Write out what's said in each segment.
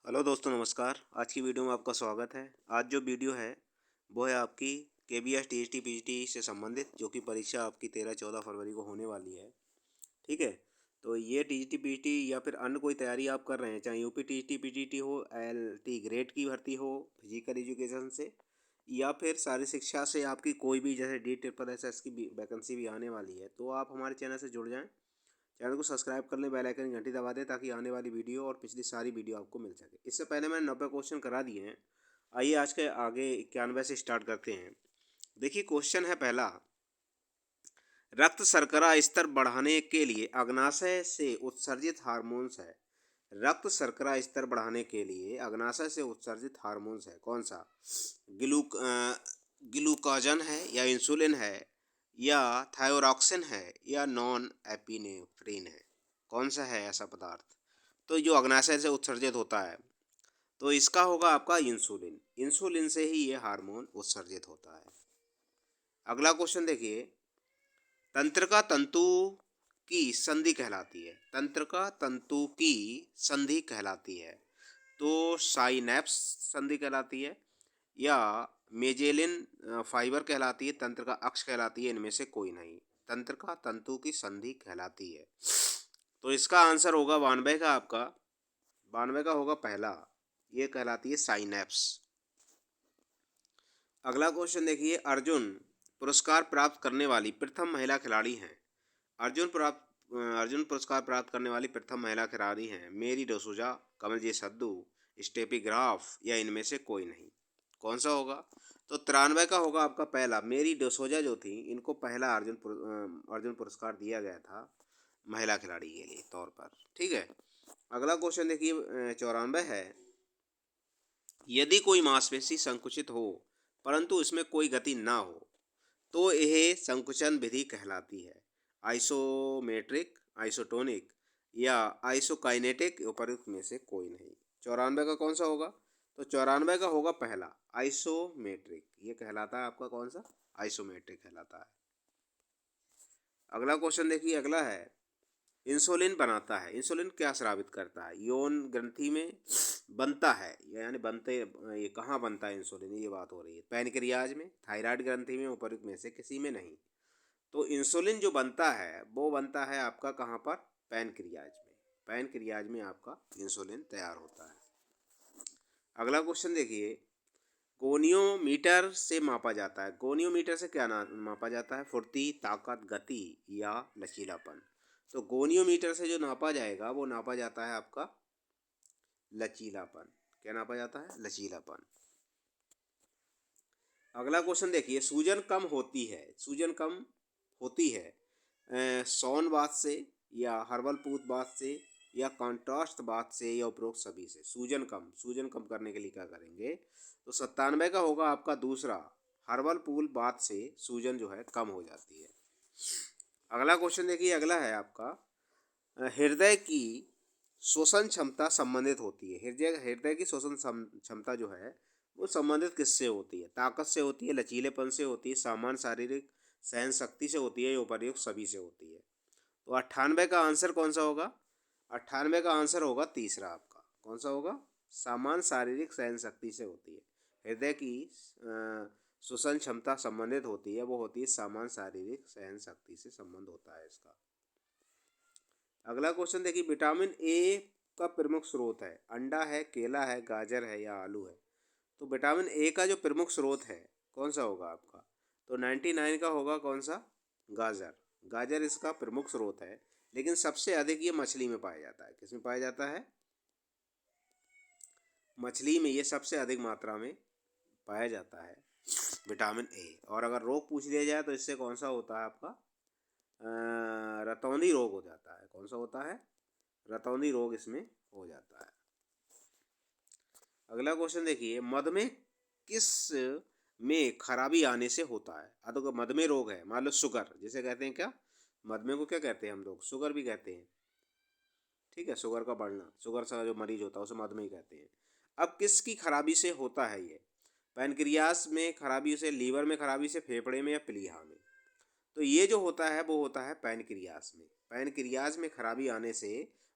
Hello दोस्तों, नमस्कार। आज की वीडियो में आपका स्वागत है। आज जो वीडियो है वो है आपकी केबीएस टीएसटी पीजीटी से संबंधित, जो कि परीक्षा आपकी 13-14 फरवरी को होने वाली है। ठीक है। तो ये टीजीटी पीजीटी या फिर अन्य कोई तैयारी आप कर रहे हैं, चाहे यूपी टीजीटी पीजीटी हो, एलटी ग्रेड की भर्ती हो फिजिकल एजुकेशन से, या फिर शारीरिक शिक्षा से आपकी कोई भी जैसे DSSS की वैकेंसी भी आने वाली है, तो आप हमारे चैनल से जुड़ जाएँ। चैनल को सब्सक्राइब कर लें, बेल आइकन की घंटी दबा दें ताकि आने वाली वीडियो और पिछली सारी वीडियो आपको मिल सके। इससे पहले मैंने 90 क्वेश्चन करा दिए हैं। आइए आज के आगे 91 से स्टार्ट करते हैं। देखिए, क्वेश्चन है पहला। रक्त शर्करा स्तर बढ़ाने के लिए अग्नाशय से उत्सर्जित हार्मोन्स है। रक्त शर्करा स्तर बढ़ाने के लिए अग्नाशय से उत्सर्जित हार्मोन्स है, कौन सा? ग्लूकाजन है, या इंसुलिन है, या थायरोक्सिन है, या नॉन एपिनेफ्रिन है? कौन सा है ऐसा पदार्थ तो जो अग्नाशय से उत्सर्जित होता है? तो इसका होगा आपका इंसुलिन। इंसुलिन से ही ये हार्मोन उत्सर्जित होता है। अगला क्वेश्चन देखिए। तंत्रिका तंतु की संधि कहलाती है। तंत्रिका तंतु की संधि कहलाती है तो साइनैप्स संधि कहलाती है, या मेजेलिन फाइबर कहलाती है, तंत्रिका अक्ष कहलाती है, इनमें से कोई नहीं। तंत्रिका तंतु की संधि कहलाती है। तो इसका आंसर होगा 92 का, आपका 92 का होगा पहला। ये कहलाती है साइनैप्स। अगला क्वेश्चन देखिए। अर्जुन पुरस्कार प्राप्त करने वाली प्रथम महिला खिलाड़ी हैं। अर्जुन पुरस्कार प्राप्त करने वाली प्रथम महिला खिलाड़ी हैं मेरी डिसूजा, कमलजीत संधू, स्टेफी ग्राफ, या इनमें से कोई नहीं। कौन सा होगा? तो 93 का होगा आपका पहला। मेरी डिसूजा जो थी, इनको पहला अर्जुन पुरस्कार दिया गया था महिला खिलाड़ी के लिए तौर पर। ठीक है। अगला क्वेश्चन देखिए। 94 है। यदि कोई मांसपेशी संकुचित हो परंतु इसमें कोई गति ना हो तो यह संकुचन विधि कहलाती है। आइसोमेट्रिक, आइसोटोनिक, या आइसोकाइनेटिक, उपर्युक्त में से कोई नहीं। 94 का कौन सा होगा? तो 94 का होगा पहला, आइसोमेट्रिक। ये कहलाता है आपका कौन सा? आइसोमेट्रिक कहलाता है। अगला क्वेश्चन देखिए। अगला है, इंसुलिन बनाता है। इंसुलिन क्या स्रावित करता है? यौन ग्रंथि में बनता है, यानी ये कहाँ बनता है इंसुलिन, ये बात हो रही है। पैनक्रियाज में, थायराइड ग्रंथि में, उपर्युक्त में से किसी में नहीं। तो इंसुलिन जो बनता है वो बनता है आपका कहाँ पर? पैनक्रियाज में। पैनक्रियाज में आपका इंसुलिन तैयार होता है। अगला क्वेश्चन देखिए। गोनियोमीटर से मापा जाता है। गोनियोमीटर से क्या मापा जाता है? फुर्ती, ताकत, गति, या लचीलापन? तो गोनियोमीटर से जो नापा जाएगा वो नापा जाता है आपका लचीलापन। क्या नापा जाता है? लचीलापन। अगला क्वेश्चन देखिए। सूजन कम होती है। सूजन कम होती है सौन बाथ से, या हर्बल पूत बाथ से, या कॉन्ट्रास्ट बाथ से, या उपरोक्त सभी से। सूजन कम करने के लिए क्या करेंगे? तो 97 का होगा आपका दूसरा, हर्बल पूल बाथ से सूजन जो है कम हो जाती है। अगला क्वेश्चन देखिए। अगला है आपका, हृदय की श्वसन क्षमता संबंधित होती है। हृदय की श्वसन क्षमता जो है वो संबंधित किससे होती है? ताकत से होती है, लचीलेपन से होती है, सामान्य शारीरिक सहन शक्ति से होती है, या उपर्युक्त सभी से होती है? तो 98 का आंसर कौन सा होगा? 98 का आंसर होगा तीसरा आपका। कौन सा होगा? सामान्य शारीरिक सहन शक्ति से होती है। हृदय की श्वसन क्षमता संबंधित होती है, वो होती है सामान्य शारीरिक सहन शक्ति से संबंध होता है इसका। अगला क्वेश्चन देखिए। विटामिन ए का प्रमुख स्रोत है। अंडा है, केला है, गाजर है, या आलू है? तो विटामिन ए का जो प्रमुख स्रोत है कौन सा होगा आपका? तो 99 का होगा कौन सा? गाजर। गाजर इसका प्रमुख स्रोत है, लेकिन सबसे अधिक ये मछली में पाया जाता है। किस में पाया जाता है? मछली में ये सबसे अधिक मात्रा में पाया जाता है विटामिन ए। और अगर रोग पूछ लिया जाए तो इससे कौन सा होता है आपका? रतौंधी रोग हो जाता है। कौन सा होता है? रतौंधी रोग इसमें हो जाता है। अगला क्वेश्चन देखिए। मधुमेह किस में खराबी आने से होता है? अगर मधुमेह रोग है, मान लो शुगर, जिसे कहते हैं क्या? मधुमेह को क्या कहते हैं हम लोग? शुगर भी कहते हैं। ठीक है, शुगर का बढ़ना, शुगर से जो मरीज होता है उसे मधुमेह कहते हैं। अब किसकी खराबी से होता है ये? पैनक्रियास में खराबी से, लीवर में खराबी से, फेफड़े में, या प्लीहा में? तो ये जो होता है वो होता है पैनक्रियास में। पैनक्रियास में खराबी आने से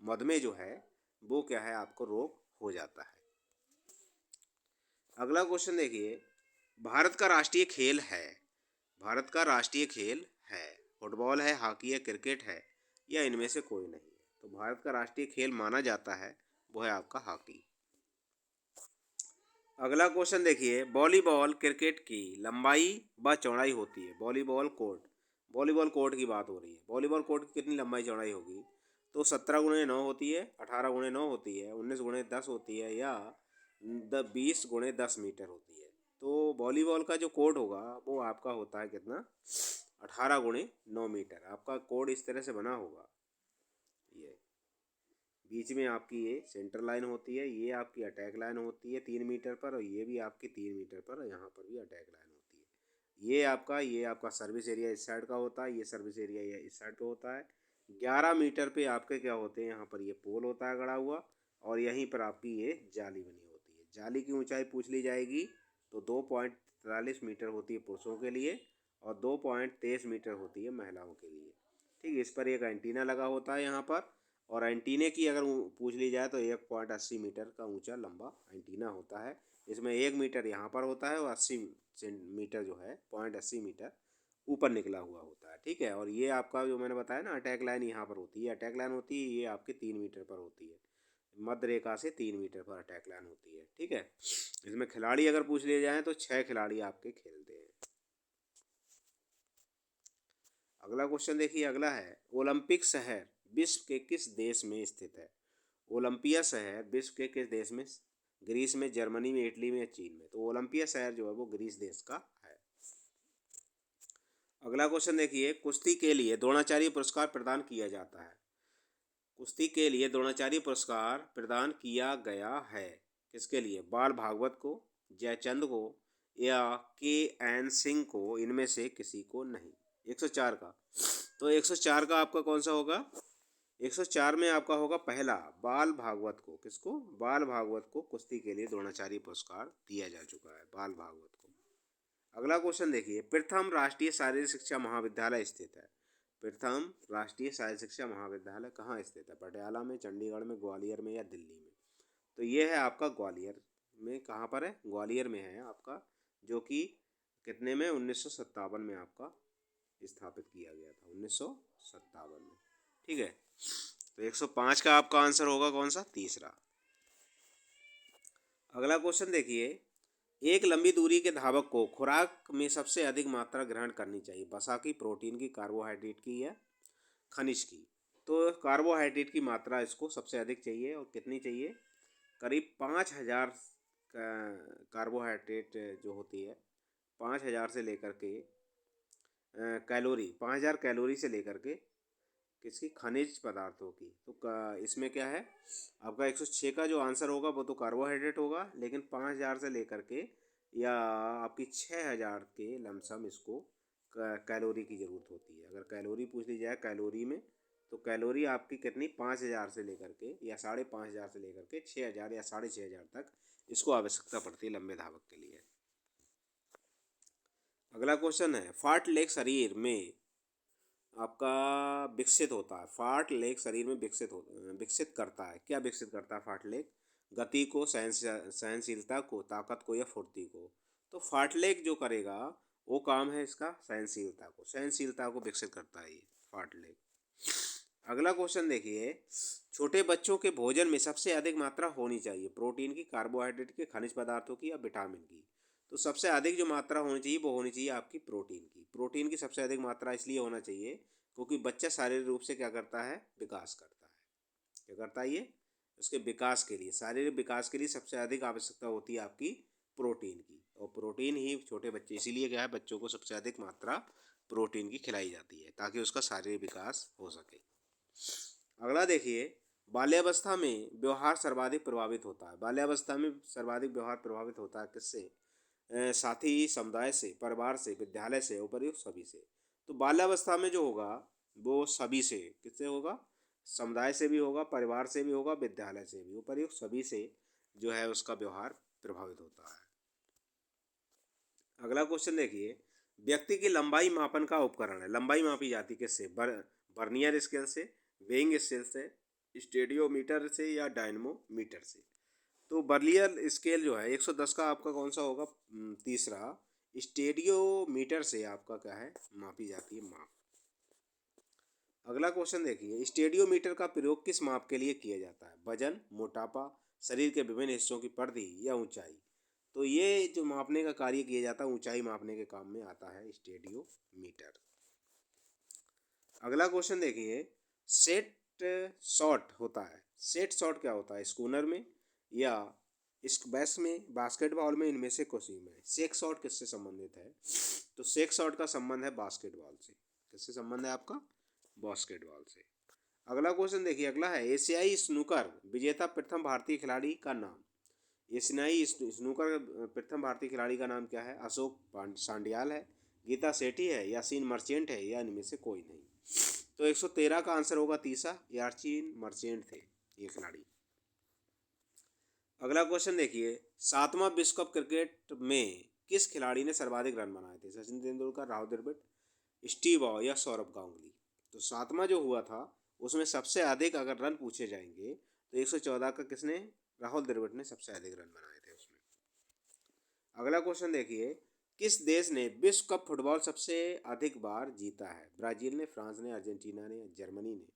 मधुमेह जो है वो क्या है? आपको रोग हो जाता है। अगला क्वेश्चन देखिए, भारत का राष्ट्रीय खेल है, भारत का राष्ट्रीय खेल है, फुटबॉल है, हॉकी है, क्रिकेट है, या इनमें से कोई नहीं है। तो भारत का राष्ट्रीय खेल माना जाता है वो है आपका हॉकी। अगला क्वेश्चन देखिए, वॉलीबॉल क्रिकेट की लंबाई व चौड़ाई होती है। वॉलीबॉल कोर्ट की बात हो रही है। वॉलीबॉल कोर्ट की कितनी लंबाई चौड़ाई होगी? तो 17 × 9 होती है, 18 × 9 होती है, 19 × 10 होती है, या 20 × 10 मीटर होती है। तो वॉलीबॉल का जो कोर्ट होगा वो आपका होता है कितना? 18 × 9 मीटर। आपका कोर्ट इस तरह से बना होगा, ये बीच में आपकी ये सेंटर लाइन होती है, ये आपकी अटैक लाइन होती है 3 मीटर पर, और ये भी आपकी 3 मीटर पर, यहाँ पर भी अटैक लाइन होती है। ये आपका सर्विस एरिया इस साइड का होता है, ये सर्विस एरिया ये इस साइड का होता है। 11 मीटर पे आपके क्या होते हैं, यहाँ पर ये पोल होता है गड़ा हुआ, और यहीं पर आपकी ये जाली बनी होती है। जाली की ऊंचाई पूछ ली जाएगी तो 2.43 मीटर होती है पुरुषों के लिए, और 2.23 मीटर होती है महिलाओं के लिए। ठीक, इस पर एक एंटीना लगा होता है यहाँ पर, और एंटीने की अगर पूछ ली जाए तो 1.80 मीटर का ऊंचा लंबा एंटीना होता है। इसमें 1 मीटर यहाँ पर होता है, और 80 मीटर जो है 0.80 मीटर ऊपर निकला हुआ होता है। ठीक है, और ये आपका जो मैंने बताया ना अटैक लाइन यहाँ पर होती है, अटैक लाइन होती है, ये आपके 3 मीटर पर होती है, मध्य रेखा से 3 मीटर पर अटैक लाइन होती है। ठीक है, इसमें खिलाड़ी अगर पूछ लिए जाए तो 6 खिलाड़ी आपके खेलते हैं। अगला क्वेश्चन देखिए, अगला है, ओलंपिक शहर विश्व के किस देश में स्थित है? ओलंपिया शहर विश्व के किस देश में? ग्रीस में, जर्मनी में, इटली में, या चीन में? तो ओलंपिया शहर जो है वो ग्रीस देश का है। अगला क्वेश्चन देखिए, कुश्ती के लिए द्रोणाचार्य पुरस्कार प्रदान किया जाता है। कुश्ती के लिए द्रोणाचार्य पुरस्कार प्रदान किया गया है किसके लिए? बाल भागवत को, जयचंद को, या के.एन. सिंह को, इनमें से किसी को नहीं। 104 का, तो 104 का आपका कौन सा होगा? 104 में आपका होगा पहला, बाल भागवत को। किसको? बाल भागवत को कुश्ती के लिए द्रोणाचार्य पुरस्कार दिया जा चुका है, बाल भागवत को। अगला क्वेश्चन देखिए, प्रथम राष्ट्रीय शारीरिक शिक्षा महाविद्यालय स्थित है। प्रथम राष्ट्रीय शारीरिक शिक्षा महाविद्यालय कहाँ स्थित है? पटियाला में, चंडीगढ़ में, ग्वालियर में, या दिल्ली में? तो ये है आपका ग्वालियर में। कहाँ पर है? ग्वालियर में है आपका, जो कि कितने में? 1957 में आपका स्थापित किया गया था, 1957 में। ठीक है, तो 105 का आपका आंसर होगा कौन सा? तीसरा। अगला क्वेश्चन देखिए, एक लंबी दूरी के धावक को खुराक में सबसे अधिक मात्रा ग्रहण करनी चाहिए? वसा की, प्रोटीन की, कार्बोहाइड्रेट की, या खनिज की? तो कार्बोहाइड्रेट की मात्रा इसको सबसे अधिक चाहिए, और कितनी चाहिए? करीब 5000 कार्बोहाइड्रेट जो होती है, 5000 से लेकर के कैलोरी, 5000 कैलोरी से लेकर के किसकी? खनिज पदार्थों की। तो इसमें क्या है आपका? 106 का जो आंसर होगा वो तो कार्बोहाइड्रेट होगा, लेकिन 5000 से लेकर के या आपकी 6000 के लमसम इसको कैलोरी की ज़रूरत होती है। अगर कैलोरी पूछ ली जाए कैलोरी में, तो कैलोरी आपकी कितनी? 5000 से लेकर के या 5500 से लेकर के 6000 या 6500 तक इसको आवश्यकता पड़ती है लंबे धावक के लिए। अगला क्वेश्चन है, फाट लेग शरीर में आपका विकसित होता है। फाट लेग शरीर में विकसित करता है। क्या विकसित करता है फाट लेग? गति को, सहनशीलता को, ताकत को, या फुर्ती को? तो फाट लेग जो करेगा वो काम है इसका सहनशीलता को विकसित करता है ये फाट लेग। अगला क्वेश्चन देखिए, छोटे बच्चों के भोजन में सबसे अधिक मात्रा होनी चाहिए? प्रोटीन की, कार्बोहाइड्रेट की, खनिज पदार्थों की, या विटामिन की? तो सबसे अधिक जो मात्रा होनी चाहिए वो होनी चाहिए आपकी प्रोटीन की। प्रोटीन की सबसे अधिक मात्रा इसलिए होना चाहिए क्योंकि बच्चा शारीरिक रूप से क्या करता है? विकास करता है। क्या करता है ये? उसके विकास के लिए, शारीरिक विकास के लिए सबसे अधिक आवश्यकता होती है आपकी प्रोटीन की, और प्रोटीन ही छोटे बच्चे, इसीलिए क्या है बच्चों को सबसे अधिक मात्रा प्रोटीन की खिलाई जाती है ताकि उसका शारीरिक विकास हो सके। अगला देखिए, बाल्यावस्था में व्यवहार सर्वाधिक प्रभावित होता है। बाल्यावस्था में सर्वाधिक व्यवहार प्रभावित होता है किससे? साथी, समुदाय से, परिवार से, विद्यालय से, उपर्युक्त सभी से। तो बाल्यावस्था में जो होगा वो सभी से। किससे होगा? समुदाय से भी होगा, परिवार से भी होगा, विद्यालय से भी, उपर्युक्त सभी से जो है उसका व्यवहार प्रभावित होता है। अगला क्वेश्चन देखिए, व्यक्ति की लंबाई मापन का उपकरण है। लंबाई मापी जाती किससे? बर्नियर स्केल से, वेइंग स्केल से, स्टेडियोमीटर से, या डायनमोमीटर से? तो बर्लियर स्केल जो है 110 का आपका कौन सा होगा? तीसरा। स्टेडियोमीटर से आपका क्या है? मापी जाती है माप। अगला क्वेश्चन देखिए, स्टेडियोमीटर का प्रयोग किस माप के लिए किया जाता है? वजन, मोटापा, शरीर के विभिन्न हिस्सों की परिधि या ऊंचाई? तो ये जो मापने का कार्य किया जाता है ऊंचाई मापने के काम में आता है स्टेडियोमीटर। अगला क्वेश्चन देखिए, सेट शॉट होता है, सेट शॉट क्या होता है? स्कूनर में या स्क्वैश में, बास्केटबॉल में, इनमें से किसी में? सेक शॉट किससे संबंधित है? तो सेक शॉट का संबंध है बास्केटबॉल से। किससे संबंध है आपका? बास्केटबॉल से। अगला क्वेश्चन देखिए, अगला है एशियाई स्नूकर विजेता प्रथम भारतीय खिलाड़ी का नाम। एशियाई स्नूकर प्रथम भारतीय खिलाड़ी का नाम क्या है? अशोक सांडियाल है, गीता सेठी है, यासीन मर्चेंट है, या इनमें से कोई नहीं? तो 113 का आंसर होगा तीसरा, यासीन मर्चेंट थे ये खिलाड़ी। अगला क्वेश्चन देखिए, 7वां विश्व कप क्रिकेट में किस खिलाड़ी ने सर्वाधिक रन बनाए थे? सचिन तेंदुलकर, राहुल द्रविड़, स्टीव वॉ या सौरभ गांगुली? तो 7वां जो हुआ था उसमें सबसे अधिक अगर रन पूछे जाएंगे तो 114 का किसने? राहुल द्रविड़ ने सबसे अधिक रन बनाए थे उसमें। अगला क्वेश्चन देखिए, किस देश ने विश्व कप फुटबॉल सबसे अधिक बार जीता है? ब्राजील ने, फ्रांस ने, अर्जेंटीना ने, जर्मनी ने?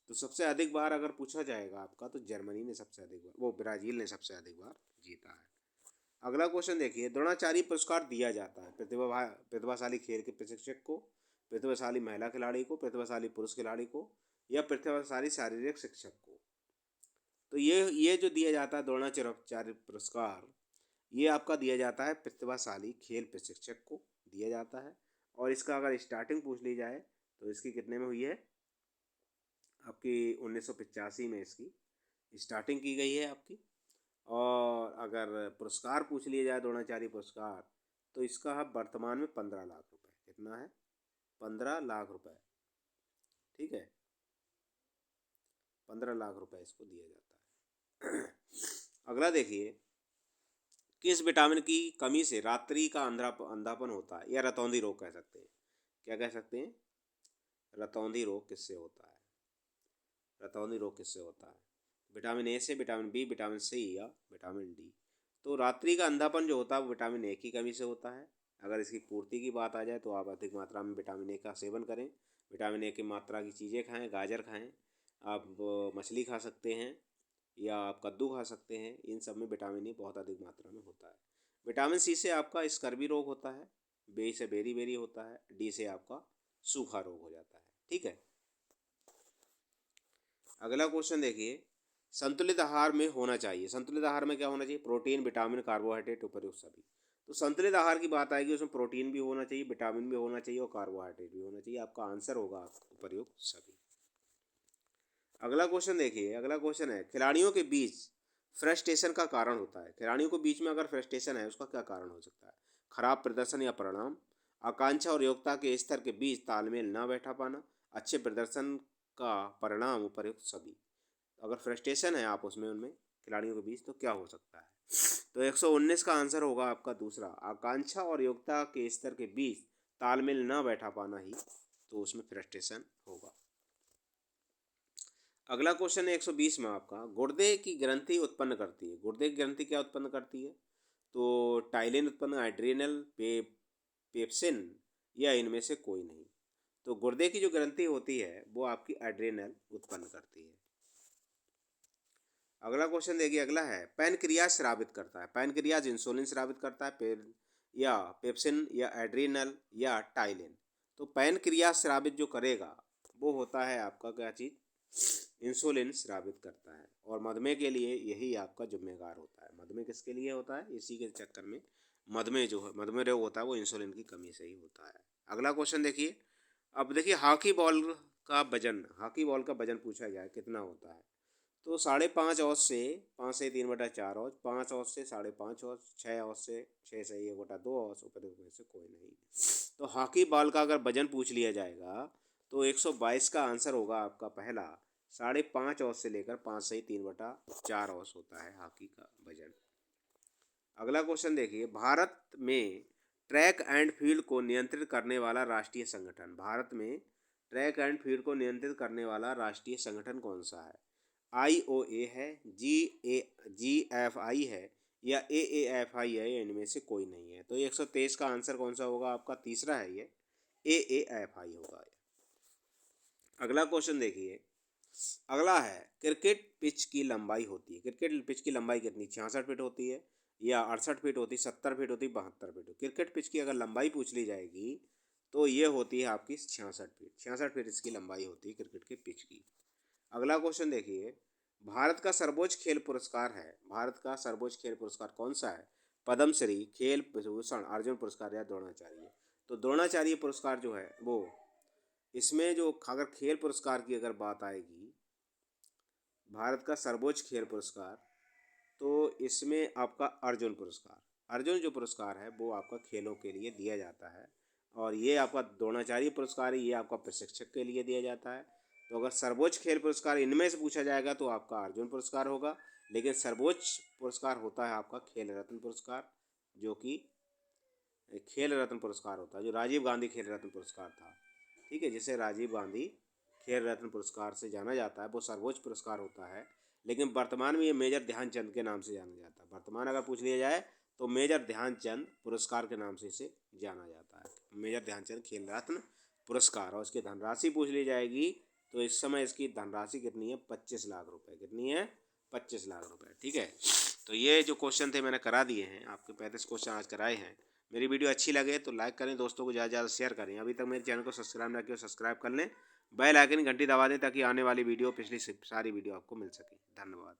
तो सबसे अधिक बार अगर पूछा जाएगा आपका तो जर्मनी ने सबसे अधिक बार, वो ब्राजील ने सबसे अधिक बार जीता है। अगला क्वेश्चन देखिए, द्रोणाचार्य पुरस्कार दिया जाता है प्रतिभाशाली खेल के प्रशिक्षक को, प्रतिभाशाली महिला खिलाड़ी को, प्रतिभाशाली पुरुष खिलाड़ी को, या प्रतिभाशाली शारीरिक शिक्षक को? तो ये जो दिया जाता है द्रोणाचार्य पुरस्कार, ये आपका दिया जाता है प्रतिभाशाली खेल प्रशिक्षक को दिया जाता है। और इसका अगर स्टार्टिंग पूछ ली जाए तो इसकी कितने में हुई है? आपकी 1985 में इसकी स्टार्टिंग की गई है आपकी। और अगर पुरस्कार पूछ लिया जाए द्रोणाचार्य पुरस्कार तो इसका है वर्तमान में 15 लाख रुपए। कितना है? 15 लाख रुपए। ठीक है, 15 लाख रुपए इसको दिया जाता है। अगला देखिए, किस विटामिन की कमी से रात्रि का अंधापन होता है, या रतौंधी रोग कह सकते हैं? क्या कह सकते हैं? रतौंधी रोग किससे होता है? रतौंधी रोग किससे होता है? विटामिन ए से, विटामिन बी, विटामिन सी, या विटामिन डी? तो रात्रि का अंधापन जो होता है वो विटामिन ए की कमी से होता है। अगर इसकी पूर्ति की बात आ जाए तो आप अधिक मात्रा में विटामिन ए का सेवन करें। विटामिन ए की मात्रा की चीज़ें खाएं, गाजर खाएं, आप मछली खा सकते हैं, या आप कद्दू खा सकते हैं। इन सब में विटामिन ए बहुत अधिक मात्रा में होता है। विटामिन सी से आपका स्कर्वी रोग होता है, बी से बेरी बेरी होता है, डी से आपका सूखा रोग हो जाता है। ठीक है। अगला क्वेश्चन देखिए, संतुलित आहार में होना चाहिए, संतुलित आहार में क्या होना चाहिए? प्रोटीन, विटामिन, कार्बोहाइड्रेट, उपर्युक्त सभी। तो संतुलित आहार की बात आएगी उसमें प्रोटीन भी होना चाहिए, विटामिन भी होना चाहिए, और कार्बोहाइड्रेट भी होना चाहिए। आपका आंसर होगा उपर्युक्त सभी। अगला क्वेश्चन देखिए, अगला क्वेश्चन है, खिलाड़ियों के बीच फ्रस्ट्रेशन का कारण होता है। खिलाड़ियों के बीच में अगर फ्रस्ट्रेशन है उसका क्या कारण हो सकता है? खराब प्रदर्शन या परिणाम, आकांक्षा और योग्यता के स्तर के बीच तालमेल न बैठा पाना, अच्छे प्रदर्शन का परिणाम, उपर्युक्त सभी। अगर फ्रस्ट्रेशन है आप उसमें उनमें खिलाड़ियों के बीच तो क्या हो सकता है? तो 119 का आंसर होगा आपका दूसरा, आकांक्षा और योग्यता के स्तर के बीच तालमेल न बैठा पाना ही तो उसमें फ्रस्ट्रेशन होगा। अगला क्वेश्चन है 120 में आपका, गुर्दे की ग्रंथि उत्पन्न करती है। गुर्दे की ग्रंथि क्या उत्पन्न करती है? तो टाइलिन उत्पन्न, एड्रिनल, पेप्सिन, या इनमें से कोई नहीं? तो गुर्दे की जो ग्रंथि होती है वो आपकी एड्रिनल उत्पन्न करती है। अगला क्वेश्चन देखिए, अगला है, पैनक्रियाज स्रावित करता है। पैनक्रियाज इंसुलिन स्रावित करता है, या पेप्सिन, या एड्रिनल, या टाइलिन? तो पैनक्रियाज स्रावित जो करेगा वो होता है आपका क्या चीज़? इंसुलिन स्रावित करता है। और मधुमेह के लिए यही आपका जिम्मेदार होता है। मधुमेह किसके लिए होता है? इसी के चक्कर में मधुमेह जो है, मधुमेह रोग होता है वो इंसुलिन की कमी से ही होता है। अगला क्वेश्चन देखिए, अब देखिए हॉकी बॉल का वजन, हॉकी बॉल का वजन पूछा गया है कितना होता है? तो 5.5 औंस से 5 से 3/4 औंस, 5 औंस से 5.5 औंस, 6 औंस से 6 से 1/2 औंस, उपरोक्त में से कोई नहीं। तो हॉकी बॉल का अगर वजन पूछ लिया जाएगा तो 122 का आंसर होगा आपका पहला, 5.5 औंस से लेकर 5 से 3/4 औंस होता है हॉकी का वजन। अगला क्वेश्चन देखिए, भारत में ट्रैक एंड फील्ड को नियंत्रित करने वाला राष्ट्रीय संगठन, भारत में ट्रैक एंड फील्ड को नियंत्रित करने वाला राष्ट्रीय संगठन कौन सा है? IOA है, AAFI है या AAFI है, इनमें से कोई नहीं है। तो 123 का आंसर कौन सा होगा आपका? तीसरा है ये, AAFI होगा। अगला क्वेश्चन देखिए, अगला है क्रिकेट पिच की लंबाई होती है, क्रिकेट पिच की लंबाई कितनी? 66 फीट होती है या 68 फीट होती, 70 फीट होती, 72 फीट? क्रिकेट पिच की अगर लंबाई पूछ ली जाएगी तो ये होती है आपकी 66 फीट। 66 फीट इसकी लंबाई होती है क्रिकेट के पिच की। अगला क्वेश्चन देखिए, भारत का सर्वोच्च खेल पुरस्कार है, भारत का सर्वोच्च खेल पुरस्कार कौन सा है? पद्मश्री, खेल भूषण, अर्जुन पुरस्कार या द्रोणाचार्य? तो द्रोणाचार्य पुरस्कार जो है वो, इसमें जो अगर खेल पुरस्कार की अगर बात आएगी, भारत का सर्वोच्च खेल पुरस्कार, तो इसमें आपका अर्जुन पुरस्कार, अर्जुन जो पुरस्कार है वो आपका खेलों के लिए दिया जाता है। और ये आपका द्रोणाचार्य पुरस्कार है, ये आपका प्रशिक्षक के लिए दिया जाता है। तो अगर सर्वोच्च खेल पुरस्कार इनमें से पूछा जाएगा तो आपका अर्जुन पुरस्कार होगा, लेकिन सर्वोच्च पुरस्कार होता है आपका खेल रत्न पुरस्कार, जो कि खेल रत्न पुरस्कार होता है, जो राजीव गांधी खेल रत्न पुरस्कार था, ठीक है, जिसे राजीव गांधी खेल रत्न पुरस्कार से जाना जाता है, वो सर्वोच्च पुरस्कार होता है। लेकिन वर्तमान में ये मेजर ध्यानचंद के नाम से जाना जाता है। वर्तमान अगर पूछ लिया जाए तो मेजर ध्यानचंद पुरस्कार के नाम से इसे जाना जाता है, मेजर ध्यानचंद खेल रत्न पुरस्कार। और उसकी धनराशि पूछ ली जाएगी तो इस समय इसकी धनराशि कितनी है? 25 लाख रुपए। कितनी है? 25 लाख रुपए, ठीक है। तो ये जो क्वेश्चन थे मैंने करा दिए हैं, आपके 35 क्वेश्चन आज कराए हैं। मेरी वीडियो अच्छी लगे तो लाइक करें, दोस्तों को ज़्यादा ज़्यादा शेयर करें। अभी तक मेरे चैनल को सब्सक्राइब ना किया, सब्सक्राइब कर लें, बेल आइकन घंटी दबा दें ताकि आने वाली वीडियो, पिछली सारी वीडियो आपको मिल सके। धन्यवाद।